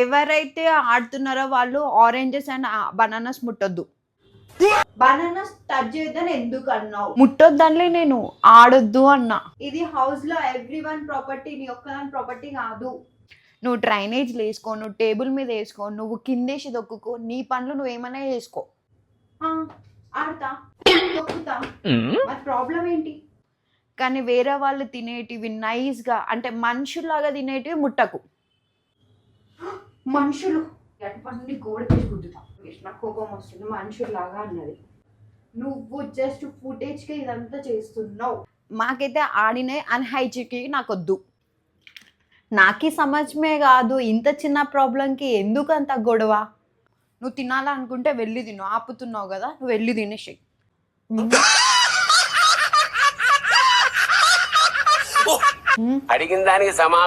ఎవరైతే ఆడుతున్నారో వాళ్ళు ఆరెంజెస్ అండ్ బనానాస్ ముట్టొద్దు. బనానాస్ టచ్ చేయొద్దని ఎందుకు అన్నావు? ముట్టొద్దని నేను ఆడొద్దు అన్నా. ఇది హౌస్ లో ఎవ్రీవన్ ప్రాపర్టీ, నీ ఒక్కదాని ప్రాపర్టీ కాదు. నువ్వు డ్రైనేజ్లు వేసుకో, నువ్వు టేబుల్ మీద వేసుకో, నువ్వు కిందేసి దొక్కుకో, నీ పనులు నువ్వు ఏమైనా చేసుకో. ఆడతా దొక్కుతా, మరి ప్రాబ్లం ఏంటి? కానీ వేరే వాళ్ళు తినేటివి నైస్గా అంటే మనుషుల్లాగా తినేటివి ముట్టకు. మనుషులు అన్ని గోడకేసి గుద్దుతా. నాకు కోపం వస్తుంది. మనుషుల్లాగా అన్నది. నువ్వు జస్ట్ ఫుటేజ్కి ఇదంతా చేస్తున్నావు. మాకైతే ఆడినే అన్హైజీకి నాకొద్దు. నాకి సమజ్మే కాదు, ఇంత చిన్న ప్రాబ్లంకి ఎందుకు అంత గొడవ? నువ్వు తినాలనుకుంటే వెళ్ళి తిను, ఆపుతున్నావు కదా, నువ్వు వెళ్ళి తినేసి. అడిగిన దానికి సమాధానం